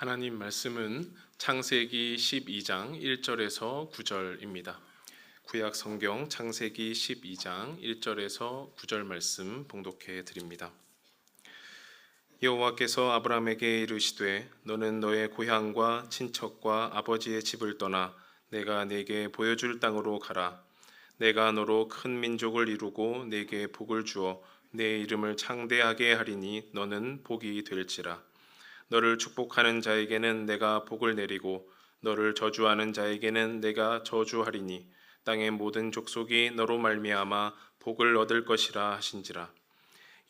하나님 말씀은 창세기 12장 1절에서 9절입니다. 구약 성경 창세기 12장 1절에서 9절 말씀 봉독해 드립니다. 여호와께서 아브라함에게 이르시되 너는 너의 고향과 친척과 아버지의 집을 떠나 내가 네게 보여줄 땅으로 가라. 내가 너로 큰 민족을 이루고 네게 복을 주어 내 이름을 창대하게 하리니 너는 복이 될지라. 너를 축복하는 자에게는 내가 복을 내리고 너를 저주하는 자에게는 내가 저주하리니 땅의 모든 족속이 너로 말미암아 복을 얻을 것이라 하신지라.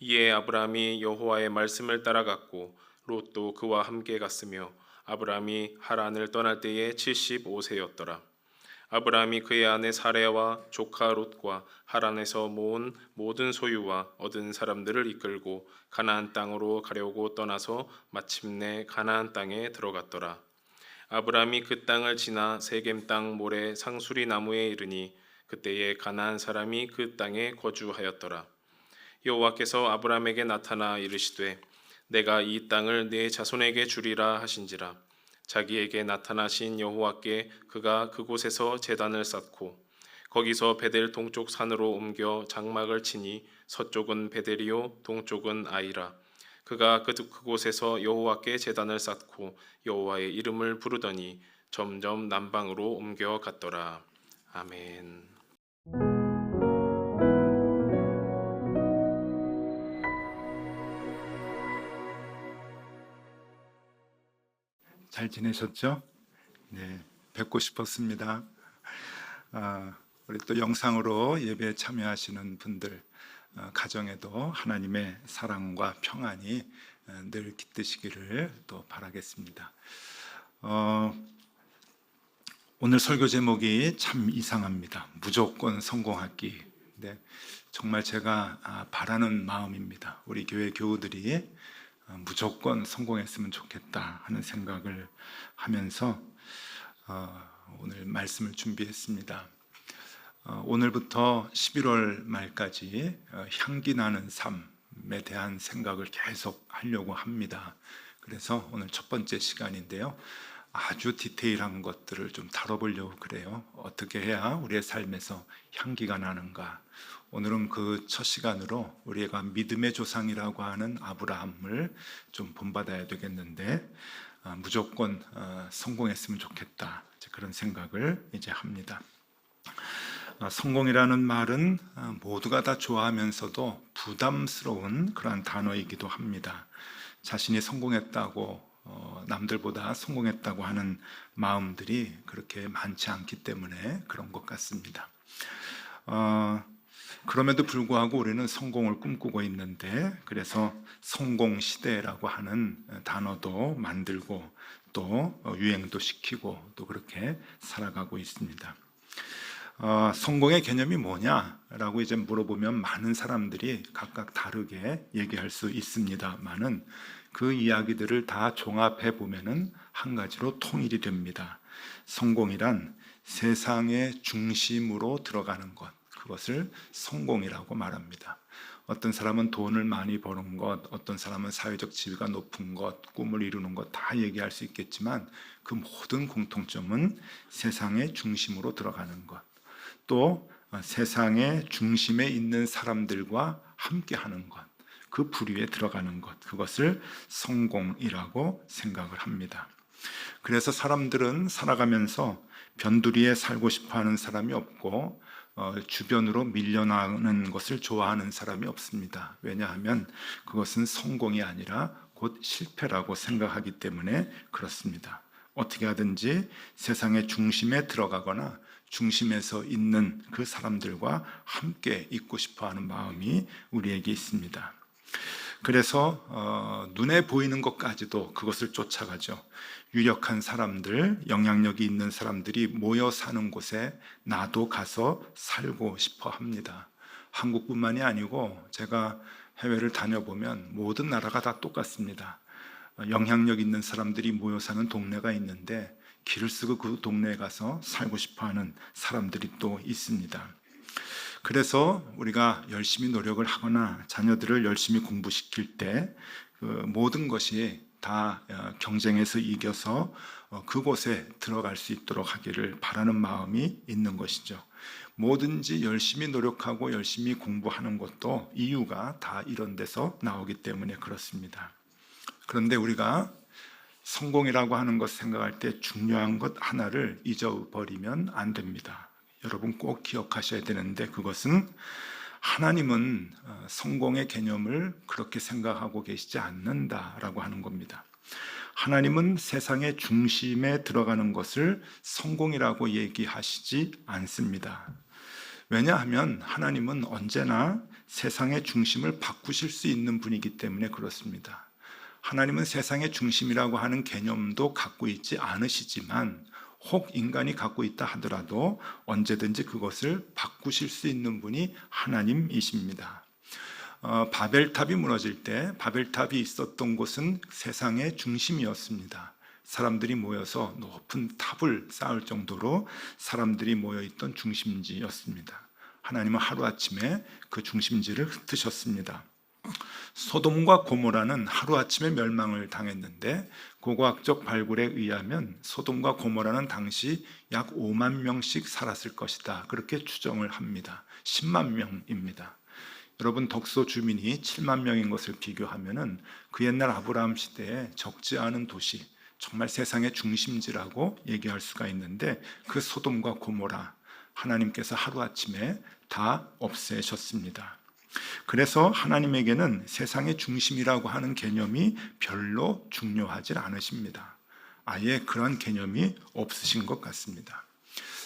이에 아브라함이 여호와의 말씀을 따라갔고 롯도 그와 함께 갔으며 아브라함이 하란을 떠날 때에 75세였더라. 아브라함이 그의 아내 사레와 조카 롯과 하란에서 모은 모든 소유와 얻은 사람들을 이끌고 가나안 땅으로 가려고 떠나서 마침내 가나안 땅에 들어갔더라. 아브라함이 그 땅을 지나 세겜 땅 모래 상수리 나무에 이르니 그때에 가나안 사람이 그 땅에 거주하였더라. 여호와께서 아브라함에게 나타나 이르시되 내가 이 땅을 네 자손에게 주리라 하신지라. 자기에게 나타나신 여호와께 그가 그곳에서 제단을 쌓고 거기서 베델 동쪽 산으로 옮겨 장막을 치니 서쪽은 베델이요 동쪽은 아이라. 그가 그곳에서 여호와께 제단을 쌓고 여호와의 이름을 부르더니 점점 남방으로 옮겨 갔더라. 아멘. 잘 지내셨죠? 네, 뵙고 싶었습니다. 우리 또 영상으로 예배에 참여하시는 분들 가정에도 하나님의 사랑과 평안이 늘 깃드시기를 또 바라겠습니다. 오늘 설교 제목이 참 이상합니다. 무조건 성공하기. 네, 정말 제가 바라는 마음입니다. 우리 교회 교우들이 무조건 성공했으면 좋겠다 하는 생각을 하면서 오늘 말씀을 준비했습니다. 오늘부터 11월 말까지 향기 나는 삶에 대한 생각을 계속 하려고 합니다. 그래서 오늘 첫 번째 시간인데요, 아주 디테일한 것들을 좀 다뤄보려고 그래요. 어떻게 해야 우리의 삶에서 향기가 나는가. 오늘은 그 첫 시간으로 우리가 믿음의 조상이라고 하는 아브라함을 좀 본받아야 되겠는데, 무조건 성공했으면 좋겠다, 그런 생각을 이제 합니다. 성공이라는 말은 모두가 다 좋아하면서도 부담스러운 그러한 단어이기도 합니다. 자신이 성공했다고 남들보다 성공했다고 하는 마음들이 그렇게 많지 않기 때문에 그런 것 같습니다. 그럼에도 불구하고 우리는 성공을 꿈꾸고 있는데, 그래서 성공시대라고 하는 단어도 만들고 또 유행도 시키고 또 그렇게 살아가고 있습니다. 성공의 개념이 뭐냐라고 이제 물어보면 많은 사람들이 각각 다르게 얘기할 수 있습니다만은 그 이야기들을 다 종합해 보면은 한 가지로 통일이 됩니다. 성공이란 세상의 중심으로 들어가는 것, 그것을 성공이라고 말합니다. 어떤 사람은 돈을 많이 버는 것, 어떤 사람은 사회적 지위가 높은 것, 꿈을 이루는 것 다 얘기할 수 있겠지만 그 모든 공통점은 세상의 중심으로 들어가는 것, 또 세상의 중심에 있는 사람들과 함께하는 것, 그 부류에 들어가는 것, 그것을 성공이라고 생각을 합니다. 그래서 사람들은 살아가면서 변두리에 살고 싶어하는 사람이 없고 주변으로 밀려나는 것을 좋아하는 사람이 없습니다. 왜냐하면 그것은 성공이 아니라 곧 실패라고 생각하기 때문에 그렇습니다. 어떻게 하든지 세상의 중심에 들어가거나 중심에서 있는 그 사람들과 함께 있고 싶어하는 마음이 우리에게 있습니다. 그래서 눈에 보이는 것까지도 그것을 쫓아가죠. 유력한 사람들, 영향력이 있는 사람들이 모여 사는 곳에 나도 가서 살고 싶어 합니다. 한국뿐만이 아니고 제가 해외를 다녀보면 모든 나라가 다 똑같습니다. 영향력 있는 사람들이 모여 사는 동네가 있는데 길을 쓰고 그 동네에 가서 살고 싶어하는 사람들이 또 있습니다. 그래서 우리가 열심히 노력을 하거나 자녀들을 열심히 공부시킬 때 그 모든 것이 다 경쟁에서 이겨서 그곳에 들어갈 수 있도록 하기를 바라는 마음이 있는 것이죠. 뭐든지 열심히 노력하고 열심히 공부하는 것도 이유가 다 이런 데서 나오기 때문에 그렇습니다. 그런데 우리가 성공이라고 하는 것 생각할 때 중요한 것 하나를 잊어버리면 안 됩니다. 여러분 꼭 기억하셔야 되는데, 그것은 하나님은 성공의 개념을 그렇게 생각하고 계시지 않는다라고 하는 겁니다. 하나님은 세상의 중심에 들어가는 것을 성공이라고 얘기하시지 않습니다. 왜냐하면 하나님은 언제나 세상의 중심을 바꾸실 수 있는 분이기 때문에 그렇습니다. 하나님은 세상의 중심이라고 하는 개념도 갖고 있지 않으시지만, 혹 인간이 갖고 있다 하더라도 언제든지 그것을 바꾸실 수 있는 분이 하나님이십니다. 바벨탑이 무너질 때 바벨탑이 있었던 곳은 세상의 중심이었습니다. 사람들이 모여서 높은 탑을 쌓을 정도로 사람들이 모여있던 중심지였습니다. 하나님은 하루아침에 그 중심지를 흩으셨습니다. 소돔과 고모라는 하루아침에 멸망을 당했는데, 고고학적 발굴에 의하면 소돔과 고모라는 당시 약 5만 명씩 살았을 것이다, 그렇게 추정을 합니다. 10만 명입니다. 여러분, 덕소 주민이 7만 명인 것을 비교하면 그 옛날 아브라함 시대에 적지 않은 도시, 정말 세상의 중심지라고 얘기할 수가 있는데, 그 소돔과 고모라 하나님께서 하루아침에 다 없애셨습니다. 그래서 하나님에게는 세상의 중심이라고 하는 개념이 별로 중요하지 않으십니다. 아예 그런 개념이 없으신 것 같습니다.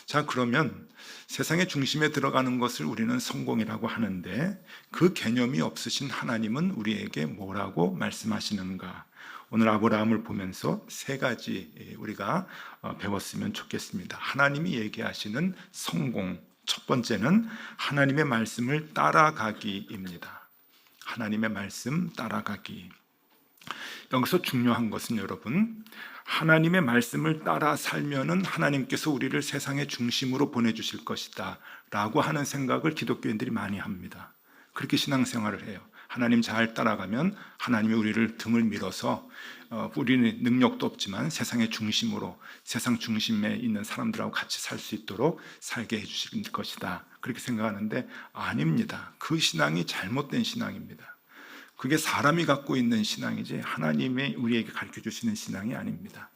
자, 그러면 세상의 중심에 들어가는 것을 우리는 성공이라고 하는데, 그 개념이 없으신 하나님은 우리에게 뭐라고 말씀하시는가? 오늘 아브라함을 보면서 세 가지 우리가 배웠으면 좋겠습니다. 하나님이 얘기하시는 성공, 첫 번째는 하나님의 말씀을 따라가기입니다. 하나님의 말씀 따라가기. 여기서 중요한 것은, 여러분, 하나님의 말씀을 따라 살면은 하나님께서 우리를 세상의 중심으로 보내주실 것이다 라고 하는 생각을 기독교인들이 많이 합니다. 그렇게 신앙생활을 해요. 하나님 잘 따라가면 하나님이 우리를 등을 밀어서 우리는 능력도 없지만 세상의 중심으로, 세상 중심에 있는 사람들하고 같이 살 수 있도록 살게 해주실 것이다, 그렇게 생각하는데 아닙니다. 그 신앙이 잘못된 신앙입니다. 그게 사람이 갖고 있는 신앙이지 하나님이 우리에게 가르쳐 주시는 신앙이 아닙니다.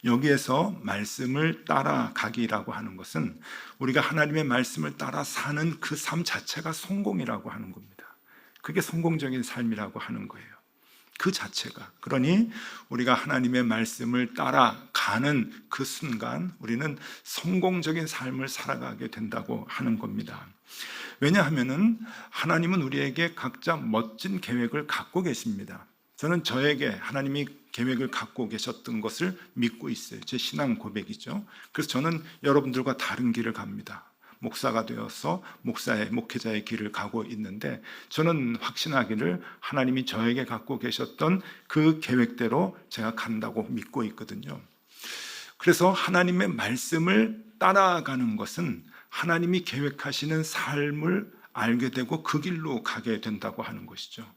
여기에서 말씀을 따라가기라고 하는 것은 우리가 하나님의 말씀을 따라 사는 그 삶 자체가 성공이라고 하는 겁니다. 그게 성공적인 삶이라고 하는 거예요. 그 자체가. 그러니 우리가 하나님의 말씀을 따라가는 그 순간 우리는 성공적인 삶을 살아가게 된다고 하는 겁니다. 왜냐하면은 하나님은 우리에게 각자 멋진 계획을 갖고 계십니다. 저는 저에게 하나님이 계획을 갖고 계셨던 것을 믿고 있어요. 제 신앙 고백이죠. 그래서 저는 여러분들과 다른 길을 갑니다. 목사가 되어서 목회자의 길을 가고 있는데, 저는 확신하기를 하나님이 저에게 갖고 계셨던 그 계획대로 제가 간다고 믿고 있거든요. 그래서 하나님의 말씀을 따라가는 것은 하나님이 계획하시는 삶을 알게 되고 그 길로 가게 된다고 하는 것이죠.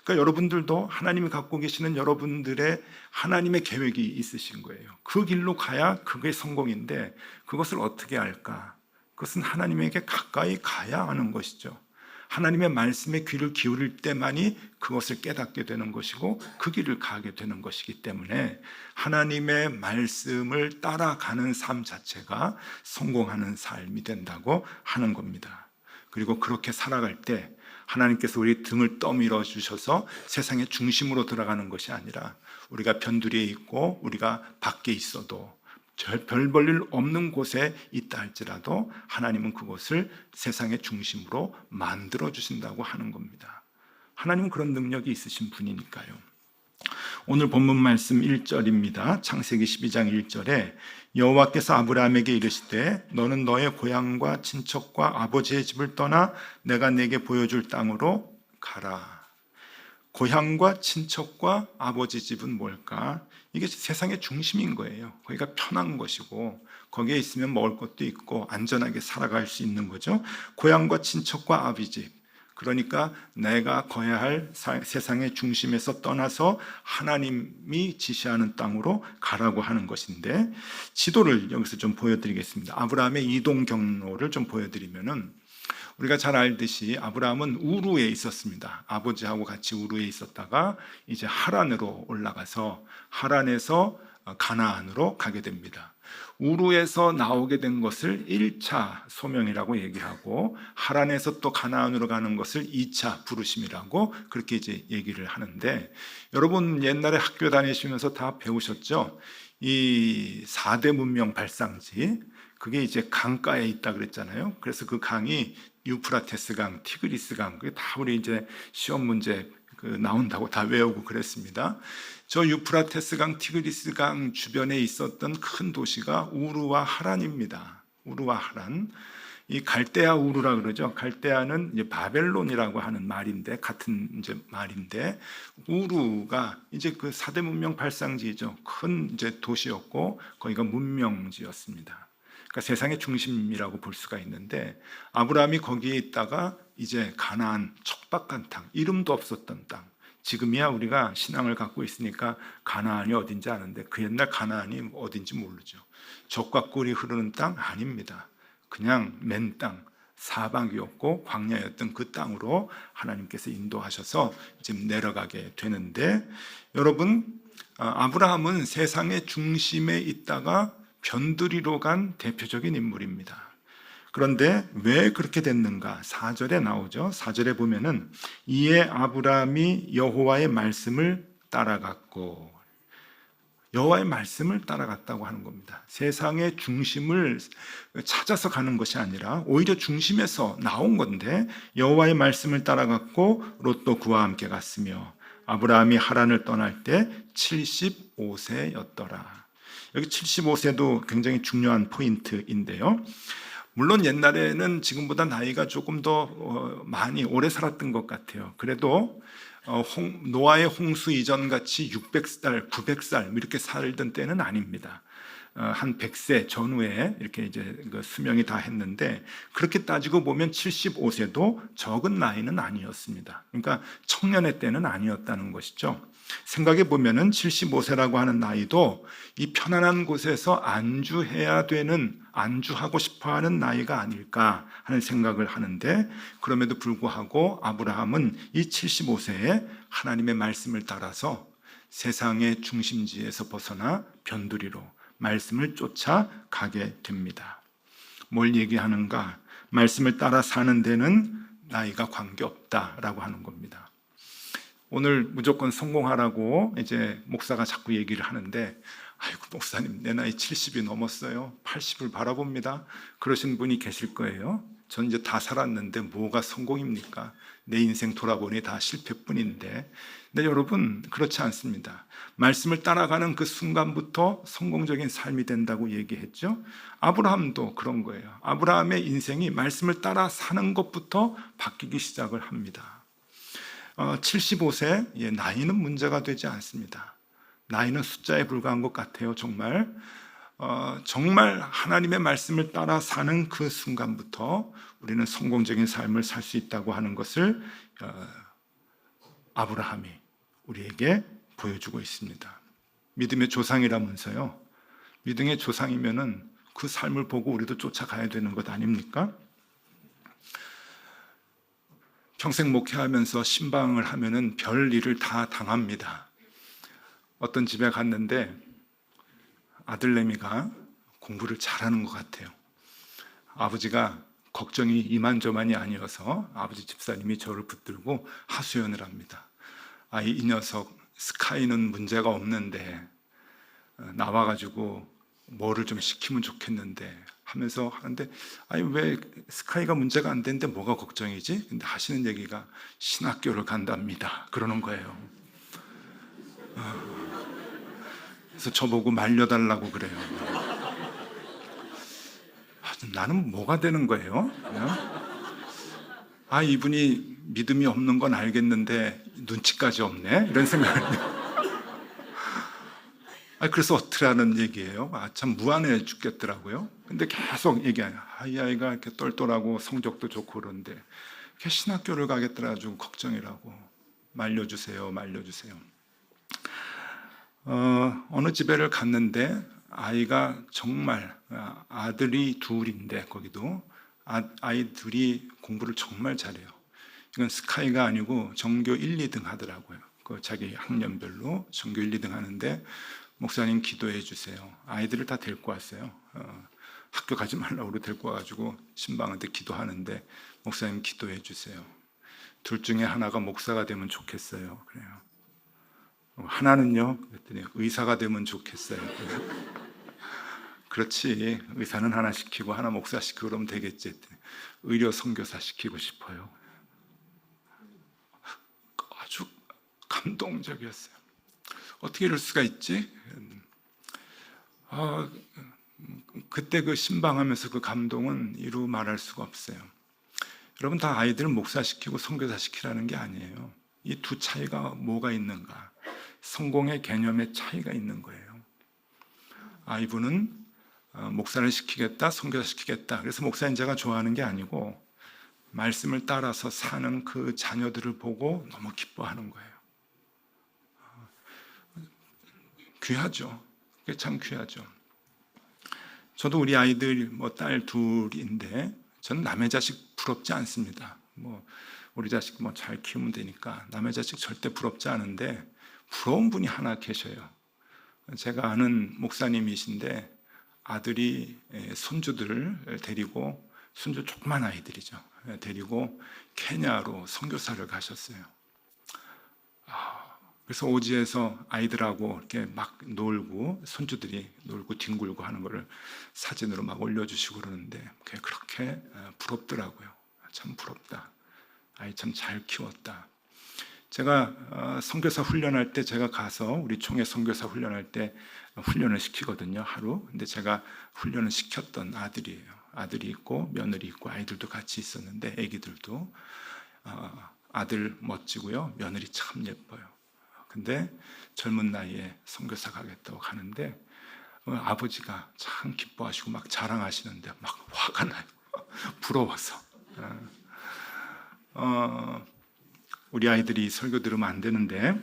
그러니까 여러분들도 하나님이 갖고 계시는 여러분들의 하나님의 계획이 있으신 거예요. 그 길로 가야 그게 성공인데, 그것을 어떻게 알까? 그것은 하나님에게 가까이 가야 하는 것이죠. 하나님의 말씀에 귀를 기울일 때만이 그것을 깨닫게 되는 것이고 그 길을 가게 되는 것이기 때문에 하나님의 말씀을 따라가는 삶 자체가 성공하는 삶이 된다고 하는 겁니다. 그리고 그렇게 살아갈 때 하나님께서 우리 등을 떠밀어 주셔서 세상의 중심으로 들어가는 것이 아니라, 우리가 변두리에 있고 우리가 밖에 있어도 별 볼 일 없는 곳에 있다 할지라도 하나님은 그곳을 세상의 중심으로 만들어 주신다고 하는 겁니다. 하나님은 그런 능력이 있으신 분이니까요. 오늘 본문 말씀 1절입니다. 창세기 12장 1절에 여호와께서 아브라함에게 이르시되 너는 너의 고향과 친척과 아버지의 집을 떠나 내가 네게 보여줄 땅으로 가라. 고향과 친척과 아버지 집은 뭘까? 이게 세상의 중심인 거예요. 거기가 편한 것이고 거기에 있으면 먹을 것도 있고 안전하게 살아갈 수 있는 거죠. 고향과 친척과 아버지 집, 그러니까 내가 거야 할 세상의 중심에서 떠나서 하나님이 지시하는 땅으로 가라고 하는 것인데, 지도를 여기서 좀 보여드리겠습니다. 아브라함의 이동 경로를 좀 보여드리면은, 우리가 잘 알듯이 아브라함은 우르에 있었습니다. 아버지하고 같이 우르에 있었다가 이제 하란으로 올라가서 하란에서 가나안으로 가게 됩니다. 우르에서 나오게 된 것을 1차 소명이라고 얘기하고, 하란에서 또 가나안으로 가는 것을 2차 부르심이라고 그렇게 이제 얘기를 하는데, 여러분 옛날에 학교 다니시면서 다 배우셨죠? 이 4대 문명 발상지, 그게 이제 강가에 있다 그랬잖아요. 그래서 그 강이 유프라테스 강, 티그리스 강, 그게 다 우리 이제 시험 문제 나온다고 다 외우고 그랬습니다. 저 유프라테스 강, 티그리스 강 주변에 있었던 큰 도시가 우르와 하란입니다. 우르와 하란. 이 갈대아 우르라 그러죠. 갈대아는 이제 바벨론이라고 하는 말인데, 같은 이제 말인데, 우르가 이제 그 4대 문명 발상지죠. 큰 이제 도시였고, 거기가 문명지였습니다. 그러니까 세상의 중심이라고 볼 수가 있는데, 아브라함이 거기에 있다가 이제 가나안, 척박한 땅, 이름도 없었던 땅, 지금이야 우리가 신앙을 갖고 있으니까 가나안이 어딘지 아는데, 그 옛날 가나안이 어딘지 모르죠. 젖과 꿀이 흐르는 땅 아닙니다. 그냥 맨 땅, 사방이었고 광야였던 그 땅으로 하나님께서 인도하셔서 지금 내려가게 되는데, 여러분, 아브라함은 세상의 중심에 있다가 변두리로 간 대표적인 인물입니다. 그런데 왜 그렇게 됐는가? 4절에 나오죠. 4절에 보면은, 이에 아브라함이 여호와의 말씀을 따라갔고, 여호와의 말씀을 따라갔다고 하는 겁니다. 세상의 중심을 찾아서 가는 것이 아니라 오히려 중심에서 나온 건데, 여호와의 말씀을 따라갔고 롯도 그와 함께 갔으며 아브라함이 하란을 떠날 때 75세였더라. 여기 75세도 굉장히 중요한 포인트인데요. 물론 옛날에는 지금보다 나이가 조금 더 많이 오래 살았던 것 같아요. 그래도 노아의 홍수 이전 같이 600살, 900살 이렇게 살던 때는 아닙니다. 한 100세 전후에 이렇게 이제 그 수명이 다 했는데, 그렇게 따지고 보면 75세도 적은 나이는 아니었습니다. 그러니까 청년의 때는 아니었다는 것이죠. 생각해 보면은 75세라고 하는 나이도 이 편안한 곳에서 안주해야 되는, 안주하고 싶어 하는 나이가 아닐까 하는 생각을 하는데, 그럼에도 불구하고 아브라함은 이 75세에 하나님의 말씀을 따라서 세상의 중심지에서 벗어나 변두리로 말씀을 쫓아 가게 됩니다. 뭘 얘기하는가? 말씀을 따라 사는 데는 나이가 관계없다라고 하는 겁니다. 오늘 무조건 성공하라고 이제 목사가 자꾸 얘기를 하는데, 아이고 목사님 내 나이 70이 넘었어요, 80을 바라봅니다, 그러신 분이 계실 거예요. 전 이제 다 살았는데 뭐가 성공입니까? 내 인생 돌아보니 다 실패뿐인데. 근데 여러분, 그렇지 않습니다. 말씀을 따라가는 그 순간부터 성공적인 삶이 된다고 얘기했죠. 아브라함도 그런 거예요. 아브라함의 인생이 말씀을 따라 사는 것부터 바뀌기 시작을 합니다. 75세, 나이는 문제가 되지 않습니다. 나이는 숫자에 불과한 것 같아요. 정말 정말 하나님의 말씀을 따라 사는 그 순간부터 우리는 성공적인 삶을 살 수 있다고 하는 것을 아브라함이 우리에게 보여주고 있습니다. 믿음의 조상이라면서요. 믿음의 조상이면은 그 삶을 보고 우리도 쫓아가야 되는 것 아닙니까? 평생 목회하면서 신방을 하면은 별 일을 다 당합니다. 어떤 집에 갔는데 아들내미가 공부를 잘하는 것 같아요. 아버지가 걱정이 이만저만이 아니어서 아버지 집사님이 저를 붙들고 하소연을 합니다. 이 녀석 스카이는 문제가 없는데 나와가지고 뭐를 좀 시키면 좋겠는데 하면서 하는데, 왜 스카이가 문제가 안 되는데 뭐가 걱정이지? 근데 하시는 얘기가 신학교를 간답니다 그러는 거예요. 그래서 저보고 말려달라고 그래요. 나는 뭐가 되는 거예요? 이분이 믿음이 없는 건 알겠는데 눈치까지 없네, 이런 생각을. 그래서 어떡하라는 얘기예요? 참 무안해 죽겠더라고요. 근데 계속 얘기해요. 이 아이가 이렇게 똘똘하고 성적도 좋고 그런데 걔 신학교를 가겠더라 가지고 걱정이라고. 말려주세요, 말려주세요. 어느 집에를 갔는데 아이가 정말 아들이 둘인데 거기도 아이들이 공부를 정말 잘해요. 이건 스카이가 아니고 전교 1, 2등 하더라고요. 그 자기 학년별로 전교 1, 2등 하는데 목사님 기도해 주세요. 아이들을 다 데리고 왔어요. 학교 가지 말라고 데리고 와가지고 신방한테 기도하는데 목사님 기도해 주세요. 둘 중에 하나가 목사가 되면 좋겠어요. 그래요. 하나는요? 그랬더니 의사가 되면 좋겠어요. 그렇지, 의사는 하나 시키고 하나 목사 시키고 그러면 되겠지 했더니 의료 선교사 시키고 싶어요. 아주 감동적이었어요. 어떻게 이럴 수가 있지? 그때 그 신방하면서 그 감동은 이루 말할 수가 없어요. 여러분, 다 아이들을 목사시키고 선교사 시키라는 게 아니에요. 이 두 차이가 뭐가 있는가? 성공의 개념의 차이가 있는 거예요. 이분은 목사를 시키겠다, 선교사 시키겠다. 그래서 목사인 자가 좋아하는 게 아니고 말씀을 따라서 사는 그 자녀들을 보고 너무 기뻐하는 거예요. 귀하죠. 그게 참 귀하죠. 저도 우리 아이들 딸 둘인데 저는 남의 자식 부럽지 않습니다. 우리 자식 잘 키우면 되니까 남의 자식 절대 부럽지 않은데 부러운 분이 하나 계셔요. 제가 아는 목사님이신데 아들이 손주들을 데리고, 손주 조그만 아이들이죠, 데리고 케냐로 선교사를 가셨어요. 그래서 오지에서 아이들하고 이렇게 막 놀고, 손주들이 놀고 뒹굴고 하는 거를 사진으로 막 올려주시고 그러는데 그게 그렇게 부럽더라고요. 참 부럽다. 아이 참 잘 키웠다. 제가 선교사 훈련할 때 제가 가서 우리 총회 선교사 훈련할 때 훈련을 시키거든요, 하루. 근데 제가 훈련을 시켰던 아들이에요. 아들이 있고 며느리 있고 아이들도 같이 있었는데, 아기들도. 아들 멋지고요, 며느리 참 예뻐요. 근데 젊은 나이에 선교사 가겠다고 가는데 아버지가 참 기뻐하시고 막 자랑하시는데 막 화가 나요. 부러워서. 우리 아이들이 설교 들으면 안 되는데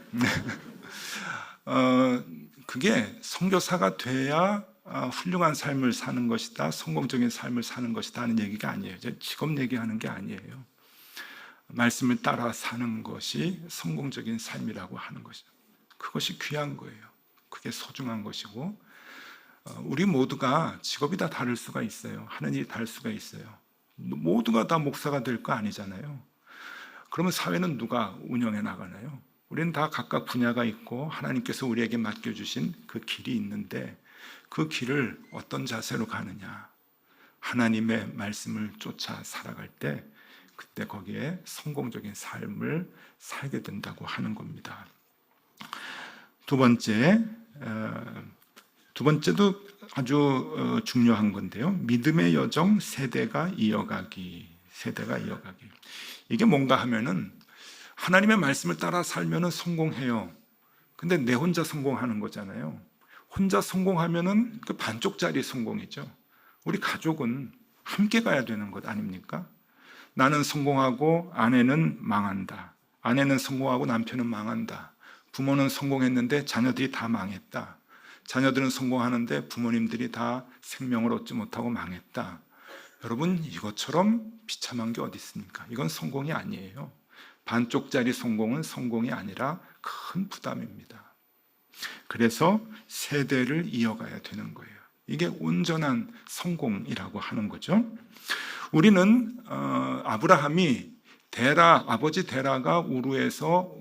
그게 선교사가 돼야 훌륭한 삶을 사는 것이다, 성공적인 삶을 사는 것이다 하는 얘기가 아니에요. 직업 얘기하는 게 아니에요. 말씀을 따라 사는 것이 성공적인 삶이라고 하는 것이죠. 그것이 귀한 거예요. 그게 소중한 것이고, 우리 모두가 직업이 다 다를 수가 있어요. 하는 일이 다를 수가 있어요. 모두가 다 목사가 될 거 아니잖아요. 그러면 사회는 누가 운영해 나가나요? 우리는 다 각각 분야가 있고 하나님께서 우리에게 맡겨주신 그 길이 있는데 그 길을 어떤 자세로 가느냐, 하나님의 말씀을 쫓아 살아갈 때 그때 거기에 성공적인 삶을 살게 된다고 하는 겁니다. 두 번째도 아주 중요한 건데요. 믿음의 여정 세대가 이어가기. 이게 뭔가 하면은 하나님의 말씀을 따라 살면은 성공해요. 근데 내 혼자 성공하는 거잖아요. 혼자 성공하면은 그 반쪽짜리 성공이죠. 우리 가족은 함께 가야 되는 것 아닙니까? 나는 성공하고 아내는 망한다. 아내는 성공하고 남편은 망한다. 부모는 성공했는데 자녀들이 다 망했다. 자녀들은 성공하는데 부모님들이 다 생명을 얻지 못하고 망했다. 여러분, 이것처럼 비참한 게 어디 있습니까? 이건 성공이 아니에요. 반쪽짜리 성공은 성공이 아니라 큰 부담입니다. 그래서 세대를 이어가야 되는 거예요. 이게 온전한 성공이라고 하는 거죠. 우리는 아브라함이 아버지 데라가 우르에서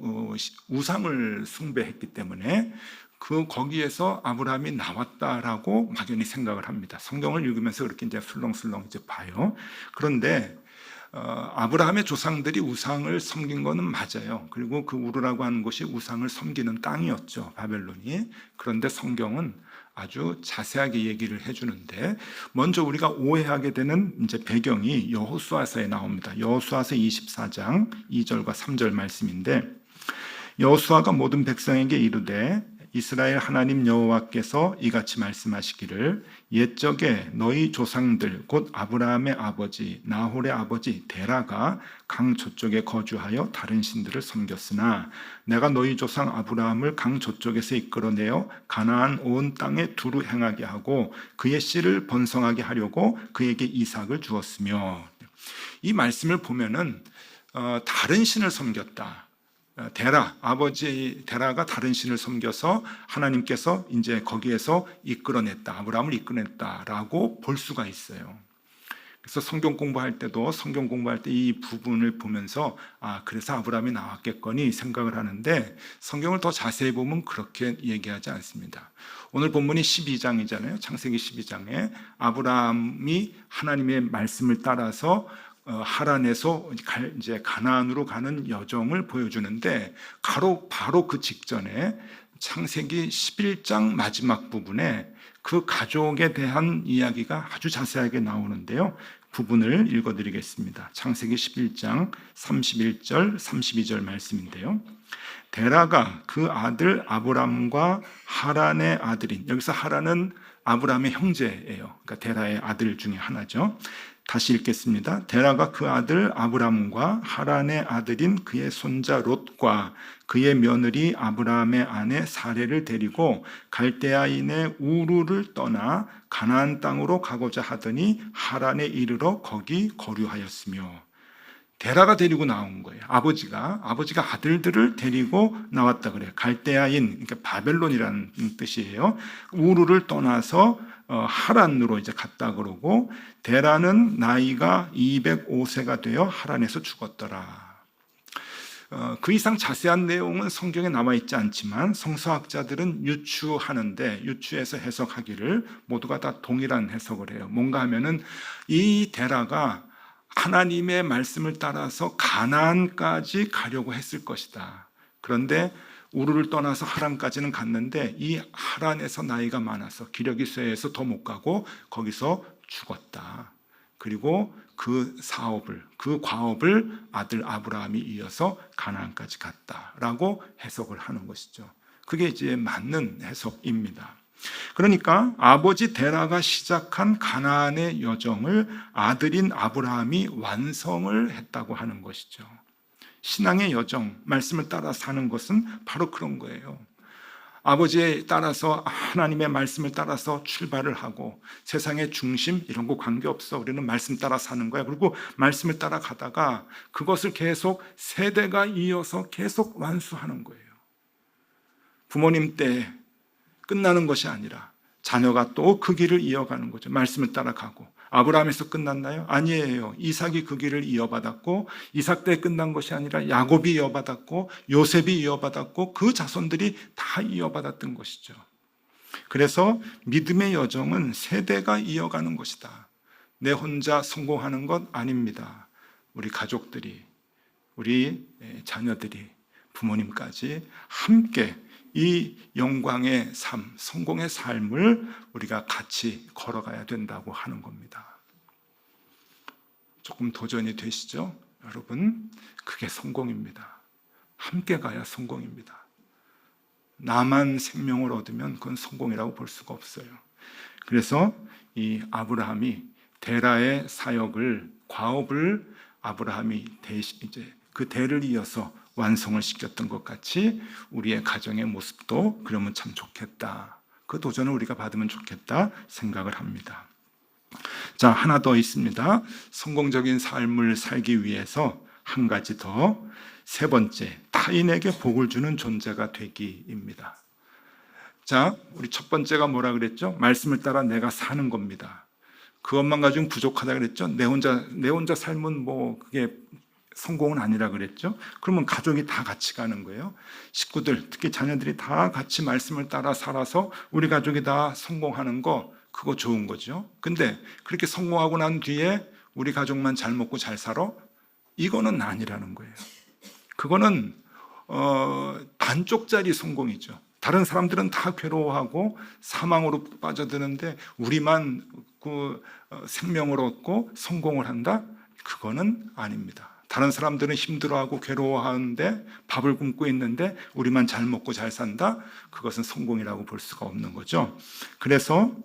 우상을 숭배했기 때문에 거기에서 아브라함이 나왔다라고 막연히 생각을 합니다. 성경을 읽으면서 그렇게 이제 술렁술렁 이제 봐요. 그런데 아브라함의 조상들이 우상을 섬긴 거는 맞아요. 그리고 그 우르라고 하는 곳이 우상을 섬기는 땅이었죠, 바벨론이. 그런데 성경은 아주 자세하게 얘기를 해주는데, 먼저 우리가 오해하게 되는 이제 배경이 여호수아서에 나옵니다. 여호수아서 24장 2절과 3절 말씀인데, 여호수아가 모든 백성에게 이르되 이스라엘 하나님 여호와께서 이같이 말씀하시기를 옛적에 너희 조상들 곧 아브라함의 아버지 나홀의 아버지 데라가 강 저쪽에 거주하여 다른 신들을 섬겼으나 내가 너희 조상 아브라함을 강 저쪽에서 이끌어내어 가나안 온 땅에 두루 행하게 하고 그의 씨를 번성하게 하려고 그에게 이삭을 주었으며. 이 말씀을 보면은 다른 신을 섬겼다. 아버지 데라가 다른 신을 섬겨서 하나님께서 이제 거기에서 이끌어냈다. 아브라함을 이끌어냈다라고 볼 수가 있어요. 그래서 성경 공부할 때 이 부분을 보면서 그래서 아브라함이 나왔겠거니 생각을 하는데 성경을 더 자세히 보면 그렇게 얘기하지 않습니다. 오늘 본문이 12장이잖아요. 창세기 12장에 아브라함이 하나님의 말씀을 따라서 하란에서 이제 가나안으로 가는 여정을 보여주는데 바로 그 직전에 창세기 11장 마지막 부분에 그 가족에 대한 이야기가 아주 자세하게 나오는데요. 부분을 읽어드리겠습니다. 창세기 11장 31절 32절 말씀인데요. 데라가 그 아들 아브람과 하란의 아들인, 여기서 하란은 아브람의 형제예요. 그러니까 데라의 아들 중에 하나죠. 다시 읽겠습니다. 데라가 그 아들 아브람과 하란의 아들인 그의 손자 롯과 그의 며느리 아브라함의 아내 사레를 데리고 갈대아인의 우르를 떠나 가나안 땅으로 가고자 하더니 하란에 이르러 거기 거류하였으며. 데라가 데리고 나온 거예요. 아버지가 아들들을 데리고 나왔다 그래요. 갈대아인, 그러니까 바벨론이라는 뜻이에요. 우르를 떠나서 하란으로 이제 갔다 그러고, 데라는 나이가 205세가 되어 하란에서 죽었더라. 그 이상 자세한 내용은 성경에 남아 있지 않지만 성서학자들은 유추해서 해석하기를 모두가 다 동일한 해석을 해요. 뭔가 하면은 이 데라가 하나님의 말씀을 따라서 가나안까지 가려고 했을 것이다. 그런데 우르를 떠나서 하란까지는 갔는데 이 하란에서 나이가 많아서 기력이 쇠해서 더 못 가고 거기서 죽었다. 그리고 그 과업을 아들 아브라함이 이어서 가나안까지 갔다라고 해석을 하는 것이죠. 그게 이제 맞는 해석입니다. 그러니까 아버지 데라가 시작한 가나안의 여정을 아들인 아브라함이 완성을 했다고 하는 것이죠. 신앙의 여정, 말씀을 따라 사는 것은 바로 그런 거예요. 아버지에 따라서, 하나님의 말씀을 따라서 출발을 하고, 세상의 중심 이런 거 관계없어, 우리는 말씀 따라 사는 거야. 그리고 말씀을 따라 가다가 그것을 계속 세대가 이어서 계속 완수하는 거예요. 부모님 때 끝나는 것이 아니라 자녀가 또 그 길을 이어가는 거죠. 말씀을 따라가고. 아브라함에서 끝났나요? 아니에요. 이삭이 그 길을 이어받았고, 이삭 때 끝난 것이 아니라 야곱이 이어받았고, 요셉이 이어받았고, 그 자손들이 다 이어받았던 것이죠. 그래서 믿음의 여정은 세대가 이어가는 것이다. 내 혼자 성공하는 것 아닙니다. 우리 가족들이, 우리 자녀들이, 부모님까지 함께 이 영광의 삶, 성공의 삶을 우리가 같이 걸어가야 된다고 하는 겁니다. 조금 도전이 되시죠? 여러분, 그게 성공입니다. 함께 가야 성공입니다. 나만 생명을 얻으면 그건 성공이라고 볼 수가 없어요. 그래서 이 아브라함이 데라의 사역을, 과업을 아브라함이 이제 그 대를 이어서 완성을 시켰던 것 같이 우리의 가정의 모습도 그러면 참 좋겠다. 그 도전을 우리가 받으면 좋겠다 생각을 합니다. 자, 하나 더 있습니다. 성공적인 삶을 살기 위해서 한 가지 더, 세 번째, 타인에게 복을 주는 존재가 되기입니다. 자, 우리 첫 번째가 뭐라 그랬죠? 말씀을 따라 내가 사는 겁니다. 그것만 가지고는 부족하다 그랬죠? 내 혼자 삶은 그게 성공은 아니라 그랬죠. 그러면 가족이 다 같이 가는 거예요. 식구들, 특히 자녀들이 다 같이 말씀을 따라 살아서 우리 가족이 다 성공하는 거, 그거 좋은 거죠. 근데 그렇게 성공하고 난 뒤에 우리 가족만 잘 먹고 잘 살아? 이거는 아니라는 거예요. 그거는 반쪽짜리 성공이죠. 다른 사람들은 다 괴로워하고 사망으로 빠져드는데 우리만 그 생명을 얻고 성공을 한다? 그거는 아닙니다. 다른 사람들은 힘들어하고 괴로워하는데 밥을 굶고 있는데 우리만 잘 먹고 잘 산다? 그것은 성공이라고 볼 수가 없는 거죠. 그래서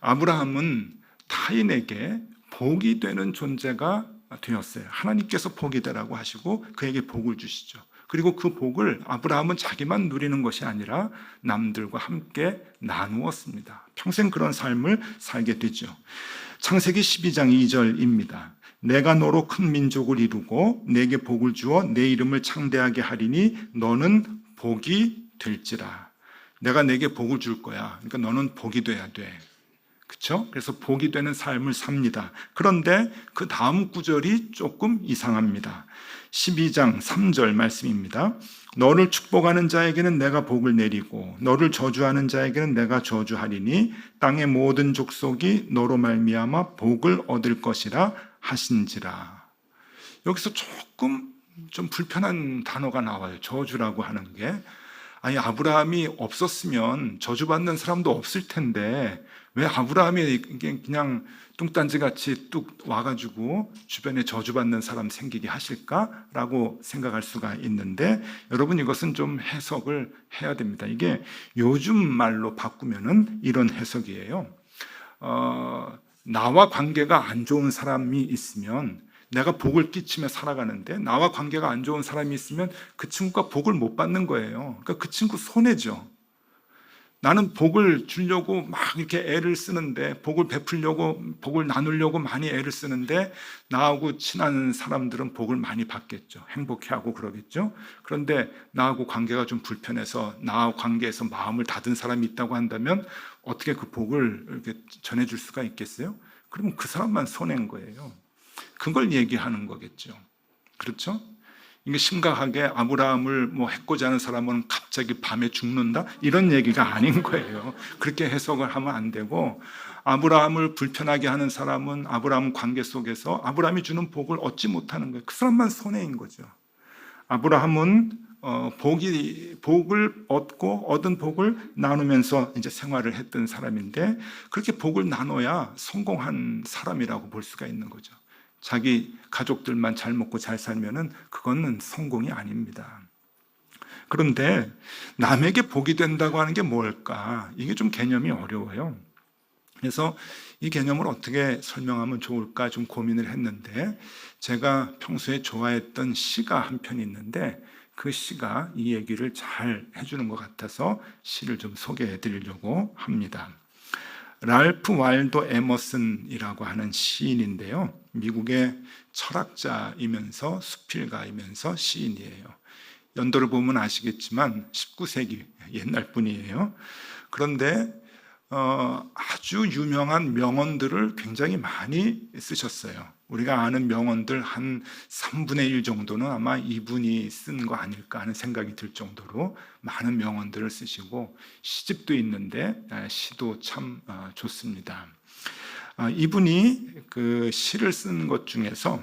아브라함은 타인에게 복이 되는 존재가 되었어요. 하나님께서 복이 되라고 하시고 그에게 복을 주시죠. 그리고 그 복을 아브라함은 자기만 누리는 것이 아니라 남들과 함께 나누었습니다. 평생 그런 삶을 살게 되죠. 창세기 12장 2절입니다. 내가 너로 큰 민족을 이루고 내게 복을 주어 내 이름을 창대하게 하리니 너는 복이 될지라. 내가 내게 복을 줄 거야. 그러니까 너는 복이 돼야 돼. 그렇죠? 그래서 복이 되는 삶을 삽니다. 그런데 그 다음 구절이 조금 이상합니다. 12장 3절 말씀입니다. 너를 축복하는 자에게는 내가 복을 내리고 너를 저주하는 자에게는 내가 저주하리니 땅의 모든 족속이 너로 말미암아 복을 얻을 것이라 하신지라. 여기서 조금 좀 불편한 단어가 나와요. 저주라고 하는 게. 아니, 아브라함이 없었으면 저주받는 사람도 없을 텐데 왜 아브라함이 그냥 뚱딴지 같이 뚝 와가지고 주변에 저주받는 사람 생기게 하실까라고 생각할 수가 있는데, 여러분 이것은 좀 해석을 해야 됩니다. 이게 요즘 말로 바꾸면은 이런 해석이에요. 나와 관계가 안 좋은 사람이 있으면 내가 복을 끼치며 살아가는데 나와 관계가 안 좋은 사람이 있으면 그 친구가 복을 못 받는 거예요. 그러니까 그 친구 손해죠. 나는 복을 주려고 막 이렇게 애를 쓰는데, 복을 베풀려고, 복을 나누려고 많이 애를 쓰는데 나하고 친한 사람들은 복을 많이 받겠죠. 행복해하고 그러겠죠. 그런데 나하고 관계가 좀 불편해서 나하고 관계에서 마음을 닫은 사람이 있다고 한다면 어떻게 그 복을 이렇게 전해줄 수가 있겠어요? 그러면 그 사람만 손해인 거예요. 그걸 얘기하는 거겠죠. 그렇죠? 이게 심각하게 아브라함을 해코지 하는 사람은 갑자기 밤에 죽는다? 이런 얘기가 아닌 거예요. 그렇게 해석을 하면 안 되고, 아브라함을 불편하게 하는 사람은 아브라함 관계 속에서 아브라함이 주는 복을 얻지 못하는 거예요. 그 사람만 손해인 거죠. 아브라함은 복을 얻고 얻은 복을 나누면서 이제 생활을 했던 사람인데, 그렇게 복을 나눠야 성공한 사람이라고 볼 수가 있는 거죠. 자기 가족들만 잘 먹고 잘 살면은 그거는 성공이 아닙니다. 그런데 남에게 복이 된다고 하는 게 뭘까? 이게 좀 개념이 어려워요. 그래서 이 개념을 어떻게 설명하면 좋을까 좀 고민을 했는데, 제가 평소에 좋아했던 시가 한 편이 있는데 그 시가 이 얘기를 잘 해주는 것 같아서 시를 좀 소개해 드리려고 합니다. 랄프 와일더 에머슨이라고 하는 시인인데요. 미국의 철학자이면서 수필가이면서 시인이에요. 연도를 보면 아시겠지만 19세기 옛날 분이에요. 그런데 아주 유명한 명언들을 굉장히 많이 쓰셨어요. 우리가 아는 명언들 한 3분의 1 정도는 아마 이분이 쓴 거 아닐까 하는 생각이 들 정도로 많은 명언들을 쓰시고, 시집도 있는데 시도 참 좋습니다. 이분이 그 시를 쓴 것 중에서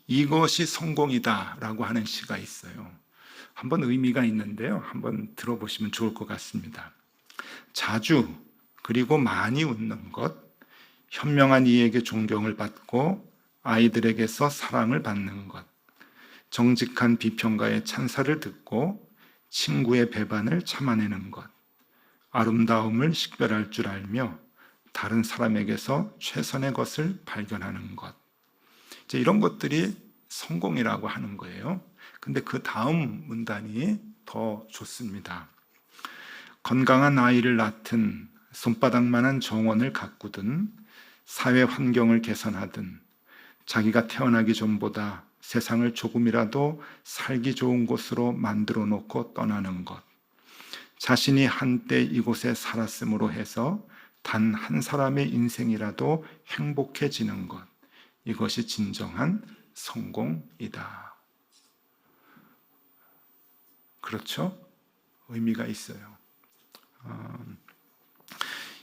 이것이 성공이다라고 하는 시가 있어요. 한번 의미가 있는데요. 한번 들어보시면 좋을 것 같습니다. 자주 그리고 많이 웃는 것, 현명한 이에게 존경을 받고 아이들에게서 사랑을 받는 것, 정직한 비평가의 찬사를 듣고 친구의 배반을 참아내는 것, 아름다움을 식별할 줄 알며 다른 사람에게서 최선의 것을 발견하는 것, 이제 이런 것들이 성공이라고 하는 거예요. 근데 그 다음 문단이 더 좋습니다. 건강한 아이를 낳든 손바닥만한 정원을 가꾸든 사회 환경을 개선하든 자기가 태어나기 전보다 세상을 조금이라도 살기 좋은 곳으로 만들어 놓고 떠나는 것, 자신이 한때 이곳에 살았음으로 해서 단 한 사람의 인생이라도 행복해지는 것, 이것이 진정한 성공이다. 그렇죠? 의미가 있어요.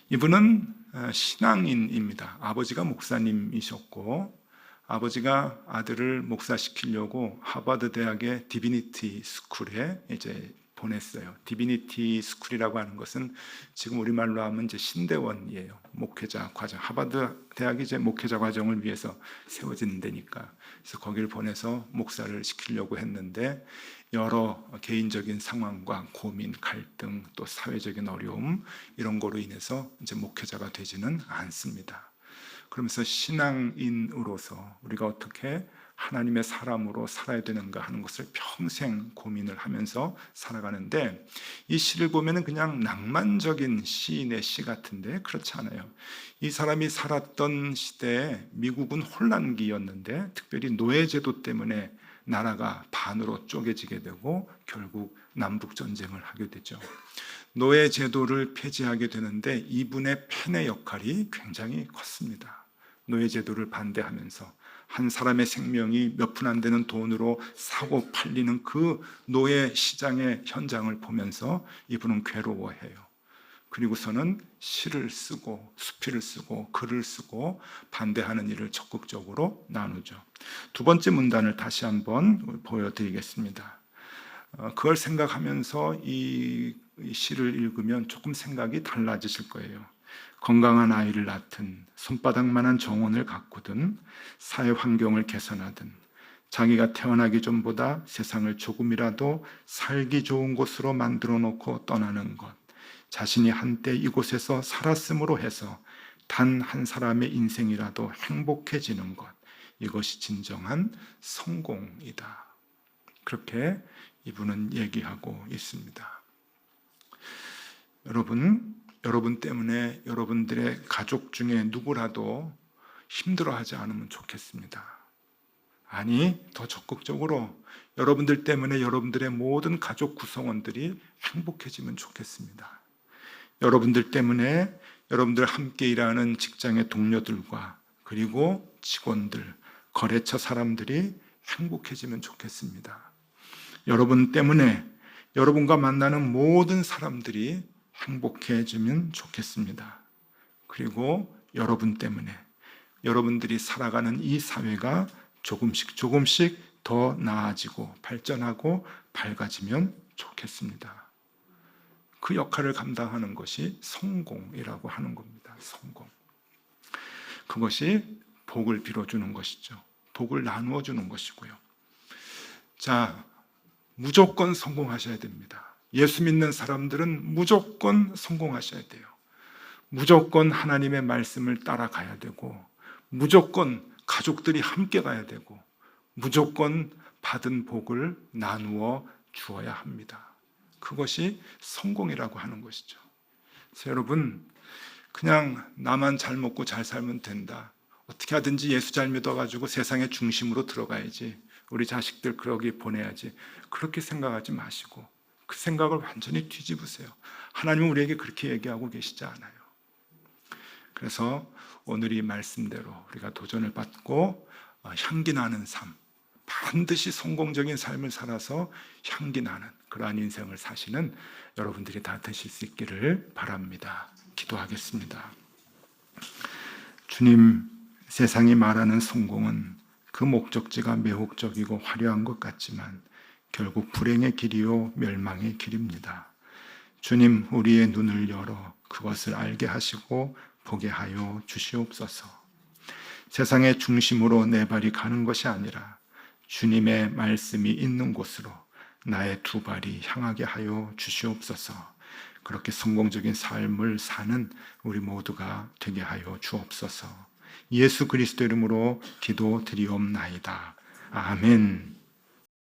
이분은 신앙인입니다. 아버지가 목사님이셨고, 아버지가 아들을 목사시키려고 하버드 대학의 디비니티 스쿨에 이제 보냈어요. 디비니티 스쿨이라고 하는 것은 지금 우리말로 하면 이제 신대원이에요. 목회자 과정, 하버드 대학이 이제 목회자 과정을 위해서 세워진 데니까, 그래서 거기를 보내서 목사를 시키려고 했는데 여러 개인적인 상황과 고민, 갈등, 또 사회적인 어려움 이런 거로 인해서 이제 목회자가 되지는 않습니다. 그러면서 신앙인으로서 우리가 어떻게 하나님의 사람으로 살아야 되는가 하는 것을 평생 고민을 하면서 살아가는데, 이 시를 보면은 그냥 낭만적인 시인의 시 같은데 그렇지 않아요. 이 사람이 살았던 시대에 미국은 혼란기였는데 특별히 노예제도 때문에 나라가 반으로 쪼개지게 되고 결국 남북전쟁을 하게 되죠. 노예제도를 폐지하게 되는데 이분의 펜의 역할이 굉장히 컸습니다. 노예제도를 반대하면서 한 사람의 생명이 몇 푼 안 되는 돈으로 사고 팔리는 그 노예 시장의 현장을 보면서 이분은 괴로워해요. 그리고서는 시를 쓰고 수필을 쓰고 글을 쓰고 반대하는 일을 적극적으로 나누죠. 두 번째 문단을 다시 한번 보여드리겠습니다. 그걸 생각하면서 이 시를 읽으면 조금 생각이 달라지실 거예요. 건강한 아이를 낳든 손바닥만한 정원을 가꾸든 사회 환경을 개선하든 자기가 태어나기 전보다 세상을 조금이라도 살기 좋은 곳으로 만들어 놓고 떠나는 것, 자신이 한때 이곳에서 살았음으로 해서 단 한 사람의 인생이라도 행복해지는 것, 이것이 진정한 성공이다. 그렇게 이분은 얘기하고 있습니다. 여러분 때문에 여러분들의 가족 중에 누구라도 힘들어하지 않으면 좋겠습니다. 아니, 더 적극적으로 여러분들 때문에 여러분들의 모든 가족 구성원들이 행복해지면 좋겠습니다. 여러분들 때문에 여러분들 함께 일하는 직장의 동료들과 그리고 직원들, 거래처 사람들이 행복해지면 좋겠습니다. 여러분 때문에 여러분과 만나는 모든 사람들이 행복해지면 좋겠습니다. 그리고 여러분 때문에 여러분들이 살아가는 이 사회가 조금씩 더 나아지고 발전하고 밝아지면 좋겠습니다. 그 역할을 감당하는 것이 성공이라고 하는 겁니다. 성공. 그것이 복을 빌어주는 것이죠. 복을 나누어 주는 것이고요. 자, 무조건 성공하셔야 됩니다. 예수 믿는 사람들은 무조건 성공하셔야 돼요. 무조건 하나님의 말씀을 따라가야 되고, 무조건 가족들이 함께 가야 되고, 무조건 받은 복을 나누어 주어야 합니다. 그것이 성공이라고 하는 것이죠. 그래서 여러분, 그냥 나만 잘 먹고 잘 살면 된다, 어떻게 하든지 예수 잘 믿어가지고 세상의 중심으로 들어가야지, 우리 자식들 그러기 보내야지, 그렇게 생각하지 마시고 그 생각을 완전히 뒤집으세요. 하나님은 우리에게 그렇게 얘기하고 계시지 않아요. 그래서 오늘 이 말씀대로 우리가 도전을 받고 향기 나는 삶, 반드시 성공적인 삶을 살아서 향기 나는 그러한 인생을 사시는 여러분들이 다 되실 수 있기를 바랍니다. 기도하겠습니다. 주님, 세상이 말하는 성공은 그 목적지가 매혹적이고 화려한 것 같지만 결국 불행의 길이요 멸망의 길입니다. 주님, 우리의 눈을 열어 그것을 알게 하시고 보게 하여 주시옵소서. 세상의 중심으로 내 발이 가는 것이 아니라 주님의 말씀이 있는 곳으로 나의 두 발이 향하게 하여 주시옵소서. 그렇게 성공적인 삶을 사는 우리 모두가 되게 하여 주옵소서. 예수 그리스도 이름으로 기도드리옵나이다. 아멘.